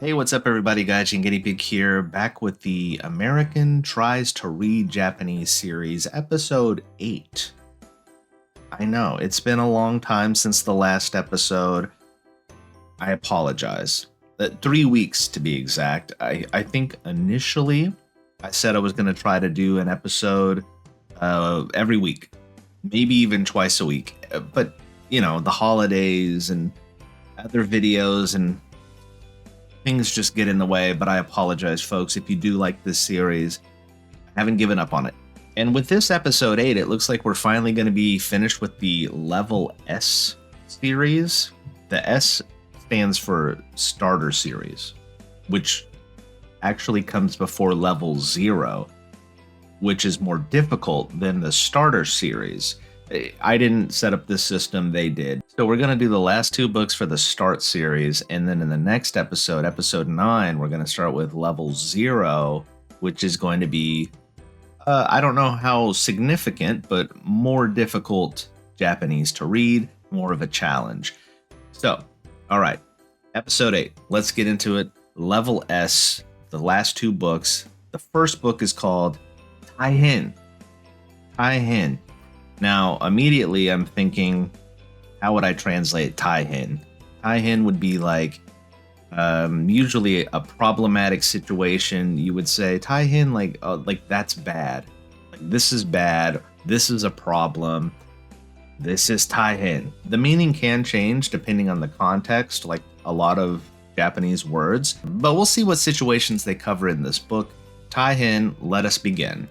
Hey, what's up, everybody? Gaijin Guinea Pig here, back with the American Tries to Read Japanese series, episode 8. I know, it's been a long time since the last episode. I apologize. 3 weeks to be exact. I think initially I said I was going to try to do an episode every week, maybe even twice a week. But, the holidays and other videos and things just get in the way, but I apologize, folks. If you do like this series, I haven't given up on it. And with this episode 8, it looks like we're finally going to be finished with the Level S series. The S stands for Starter Series, which actually comes before Level 0, which is more difficult than the Starter Series. I didn't set up this system, they did. So we're going to do the last 2 books for the Start series, and then in the next episode, episode 9, we're going to start with Level 0, which is going to be, I don't know how significant, but more difficult Japanese to read, more of a challenge. So, all right, episode 8, let's get into it. Level S, the last 2 books. The first book is calledたいへん.たいへん. Now, immediately I'm thinking, how would I translate 大変? 大変 would be like, usually a problematic situation. You would say 大変, like that's bad. Like, this is bad. This is a problem. This is 大変. The meaning can change depending on the context, like a lot of Japanese words. But we'll see what situations they cover in this book. 大変, let us begin.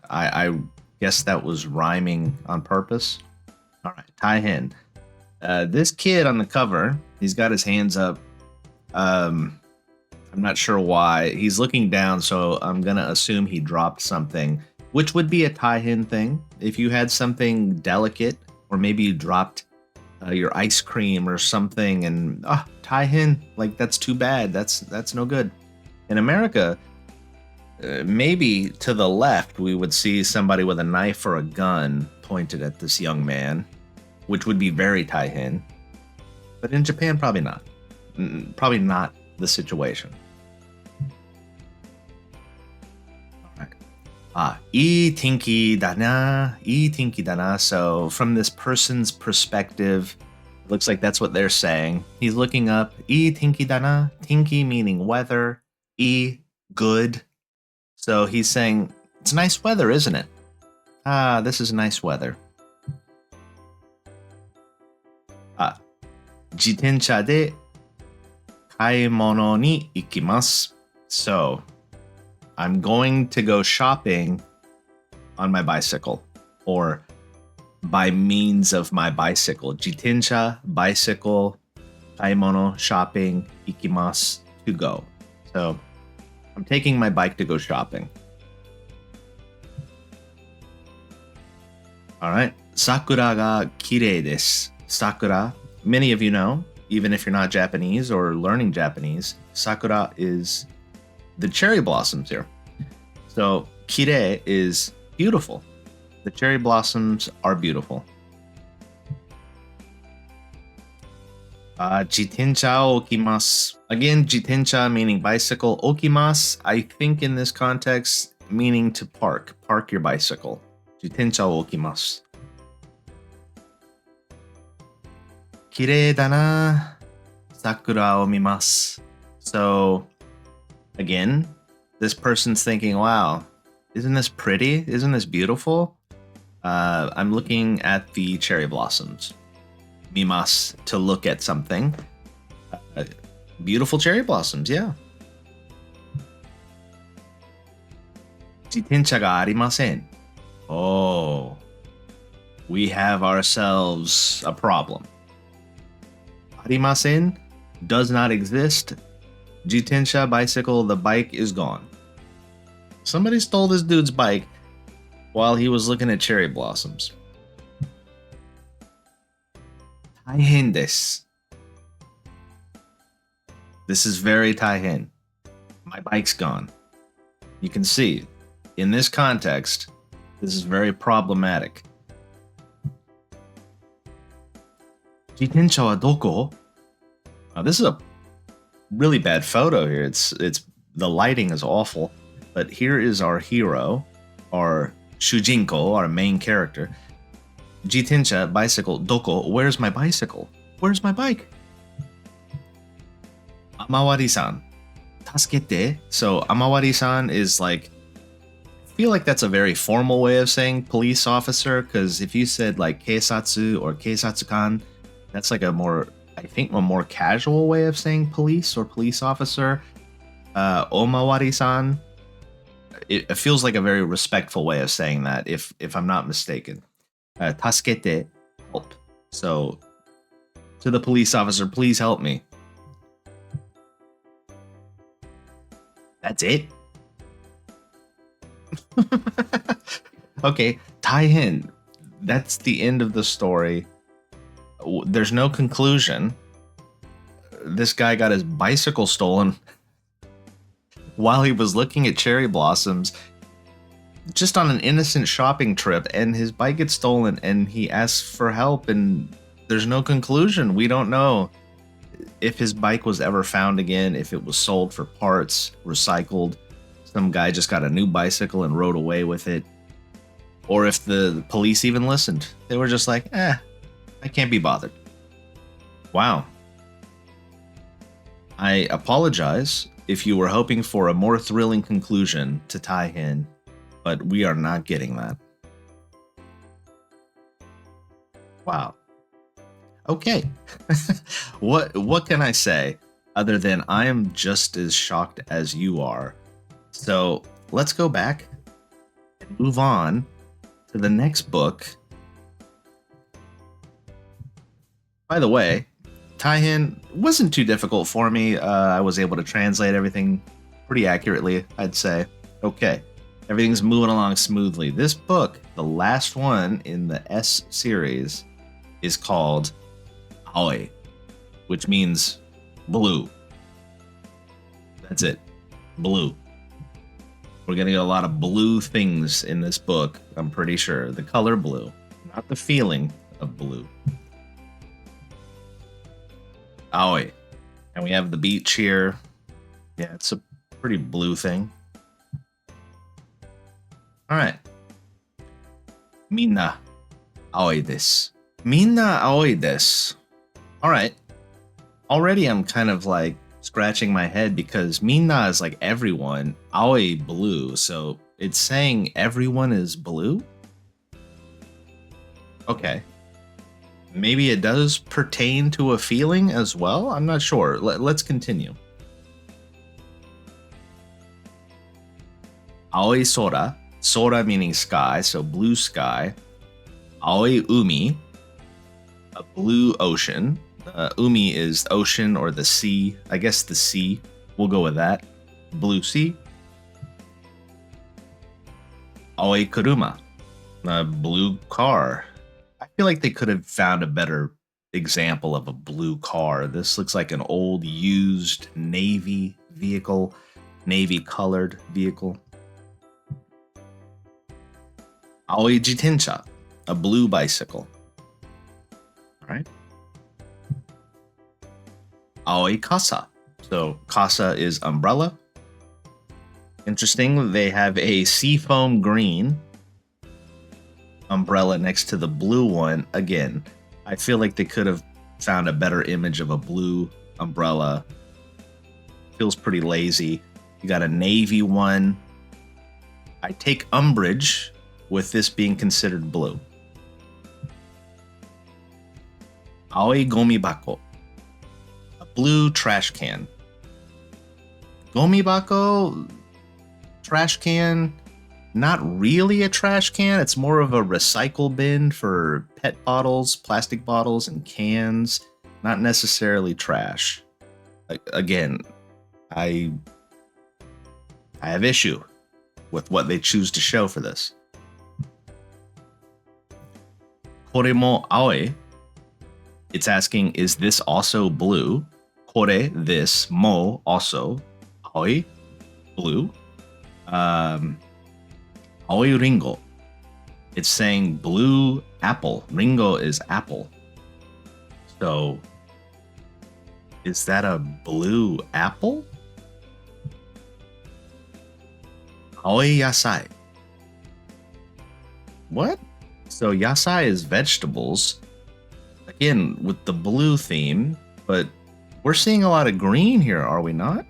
I guess that was rhyming on purpose. All right, 大変. This kid on the cover, he's got his hands up. I'm not sure why. He's looking down, so I'm going to assume he dropped something, which would be a 大変 thing. If you had something delicate, or maybe you dropped your ice cream or something, and 大変, like that's too bad. That's no good. In America, maybe to the left, we would see somebody with a knife or a gun pointed at this young man, which would be very 大変. But in Japan, probably not. Probably not the situation. All right. いい天気だな. いい天気だな. So from this person's perspective, it looks like that's what they're saying. He's looking up. いい天気だな. 天気 meaning weather. いい, good. So he's saying, it's nice weather, isn't it? This is nice weather. 自転車で買い物に行きます. So, I'm going to go shopping on my bicycle, or by means of my bicycle. 自転車, bicycle, 買い物, shopping, 行きます, to go. So, I'm taking my bike to go shopping. All right. Sakura ga kirei desu. Sakura, many of you know, even if you're not Japanese or learning Japanese, sakura is the cherry blossoms here. So, kirei is beautiful. The cherry blossoms are beautiful. 自転車を置きます. Again, 自転車 meaning bicycle. 置きます, I think in this context, meaning to park. Park your bicycle. 自転車を置きます. 綺麗だな. 桜を見ます. So, again, this person's thinking, wow, isn't this pretty? Isn't this beautiful? I'm looking at the cherry blossoms. 見ます, to look at something. Beautiful cherry blossoms, yeah. 自転車がありません. Oh, we have ourselves a problem. ありません does not exist. 自転車, bicycle, the bike is gone. Somebody stole this dude's bike while he was looking at cherry blossoms. 大変です. This is very 大変. My bike's gone. You can see, in this context, this is very problematic. 自転車はどこ? This is a really bad photo here. It's the lighting is awful. But here is our hero, our shujinko, our main character. Jitensha, bicycle, doko, where's my bicycle? Where's my bike? Amawari-san, tasukete. So Amawari-san is like, I feel like that's a very formal way of saying police officer, because if you said like keisatsu or keisatsukan, that's like a more, I think, a more casual way of saying police or police officer. Omawari-san, it feels like a very respectful way of saying that, if I'm not mistaken. Tasukete, help. So to the police officer, please help me. That's it? Okay, tai-hen. That's the end of the story. There's no conclusion. This guy got his bicycle stolen while he was looking at cherry blossoms, just on an innocent shopping trip, and his bike gets stolen and he asks for help, and there's no conclusion. We don't know if his bike was ever found again, if it was sold for parts, recycled, some guy just got a new bicycle and rode away with it, or if the police even listened. They were just like, I can't be bothered. Wow. I apologize if you were hoping for a more thrilling conclusion to Tai-hen, but we are not getting that. Wow. Okay. What can I say other than I am just as shocked as you are? So let's go back and move on to the next book. By the way, Tai-hen wasn't too difficult for me. I was able to translate everything pretty accurately, I'd say. Okay, everything's moving along smoothly. This book, the last one in the S series, is called Aoi, which means blue. That's it, blue. We're gonna get a lot of blue things in this book, I'm pretty sure. The color blue, not the feeling of blue. Aoi. And we have the beach here. Yeah, it's a pretty blue thing. Alright. Minna aoi desu. Minna aoi desu. Alright. Already I'm kind of like scratching my head because minna is like everyone. Aoi blue. So it's saying everyone is blue? Okay. Maybe it does pertain to a feeling as well? I'm not sure. Let's continue. Aoi sora. Sora meaning sky, so blue sky. Aoi umi. A blue ocean. Umi is ocean or the sea. I guess the sea. We'll go with that. Blue sea. Aoi kuruma. A blue car. I feel like they could have found a better example of a blue car. This looks like an old used navy vehicle, navy colored vehicle. Aoi jitensha, a blue bicycle. All right. Aoi kasa. So kasa is umbrella. Interesting. They have a seafoam green umbrella next to the blue one. Again, I feel like they could have found a better image of a blue umbrella. Feels pretty lazy. You got a navy one. I take umbrage with this being considered blue. Aoi gomibako, a blue trash can. Gomibako, trash can. Not really a trash can. It's more of a recycle bin for pet bottles, plastic bottles, and cans. Not necessarily trash. Again, I have issue with what they choose to show for this. Kore mo aoi. It's asking, is this also blue? Kore, this. Mo, also. Aoi, blue. Aoi ringo. It's saying blue apple. Ringo is apple. So Is that a blue apple? Aoi yasai. What? So yasai is vegetables. Again, with the blue theme, but we're seeing a lot of green here, are we not?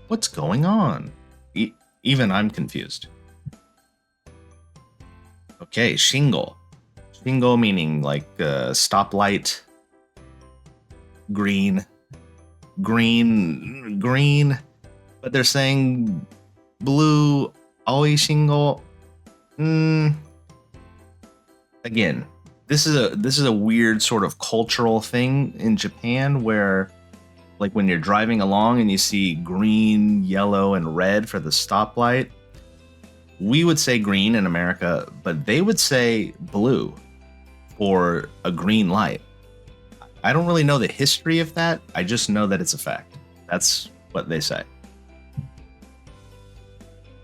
What's going on? Even I'm confused. Okay, shingo. Shingo meaning like stoplight. Green. But they're saying blue, aoi shingo. Again, this is a weird sort of cultural thing in Japan where, like, when you're driving along and you see green, yellow, and red for the stoplight, we would say green in America, but they would say blue for a green light. I don't really know the history of that. I just know that it's a fact. That's what they say.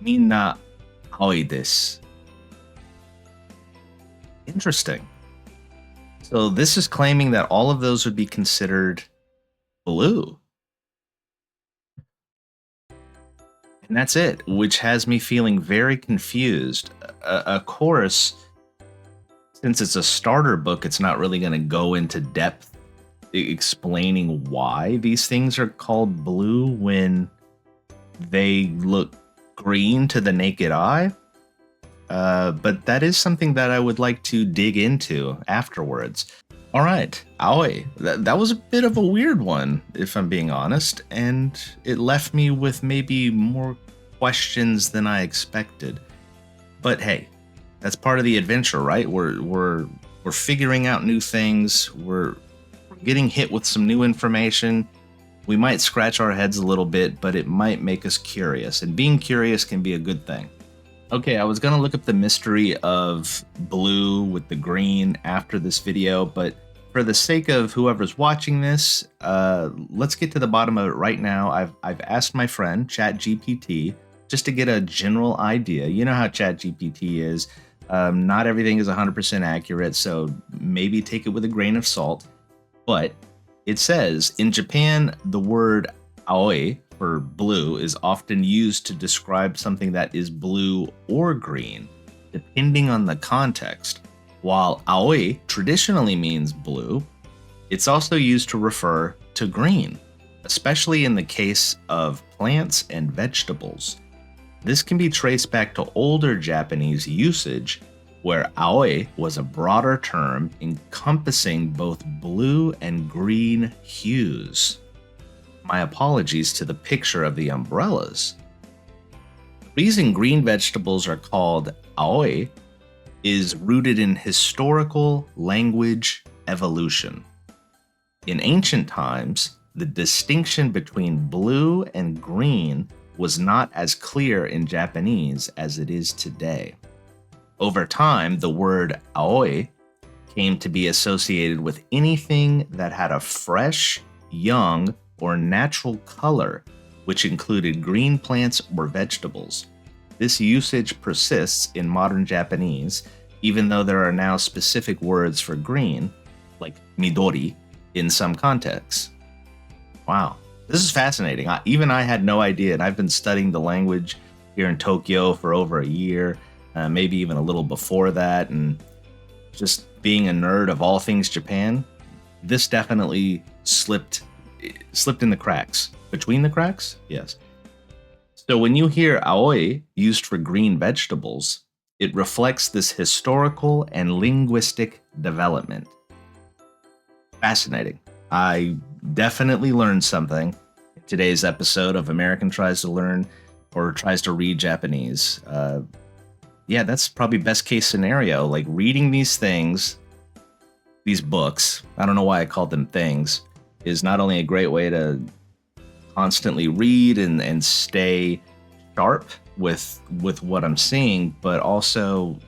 Minna aoi desu. Interesting. So this is claiming that all of those would be considered blue. And that's it, which has me feeling very confused. Of course, since it's a starter book, it's not really going to go into depth explaining why these things are called blue when they look green to the naked eye. But that is something that I would like to dig into afterwards. All right, aoi. That was a bit of a weird one, if I'm being honest, and it left me with maybe more questions than I expected. But hey, that's part of the adventure, right? We're figuring out new things. We're getting hit with some new information. We might scratch our heads a little bit, but it might make us curious, and being curious can be a good thing. Okay, I was going to look up the mystery of blue with the green after this video, but for the sake of whoever's watching this, let's get to the bottom of it right now. I've asked my friend, ChatGPT, just to get a general idea. You know how ChatGPT is. Not everything is 100% accurate, so maybe take it with a grain of salt. But it says, in Japan, the word aoi, for blue, is often used to describe something that is blue or green, depending on the context. While aoi traditionally means blue, it's also used to refer to green, especially in the case of plants and vegetables. This can be traced back to older Japanese usage, where aoi was a broader term encompassing both blue and green hues. My apologies to the picture of the umbrellas. The reason green vegetables are called aoi is rooted in historical language evolution. In ancient times, the distinction between blue and green was not as clear in Japanese as it is today. Over time, the word aoi came to be associated with anything that had a fresh, young, or natural color, which included green plants or vegetables. This usage persists in modern Japanese, even though there are now specific words for green, like midori, in some contexts. Wow, this is fascinating. Even I had no idea, and I've been studying the language here in Tokyo for over a year, maybe even a little before that, and just being a nerd of all things Japan, this definitely slipped in the cracks. Between the cracks? Yes. So when you hear aoi used for green vegetables, it reflects this historical and linguistic development. Fascinating. I definitely learned something in today's episode of American Tries to Read Japanese. Yeah, that's probably best case scenario. Like reading these things, these books, I don't know why I called them things, is not only a great way to constantly read and stay sharp with what I'm seeing, but also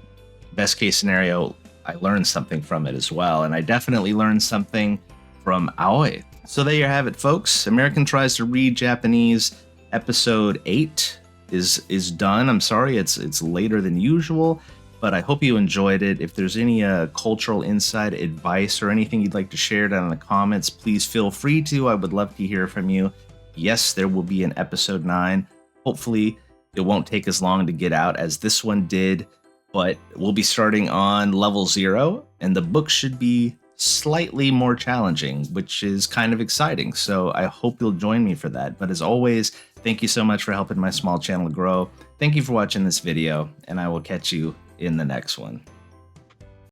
best case scenario, I learned something from it as well. And I definitely learned something from aoi. So there you have it, folks. American Tries to Read Japanese episode 8 is done. I'm sorry, it's later than usual, but I hope you enjoyed it. If there's any cultural insight, advice, or anything you'd like to share down in the comments, please feel free to. I would love to hear from you. Yes, there will be an episode 9. Hopefully, it won't take as long to get out as this one did, but we'll be starting on level 0, and the book should be slightly more challenging, which is kind of exciting. So I hope you'll join me for that. But as always, thank you so much for helping my small channel grow. Thank you for watching this video, and I will catch you in the next one.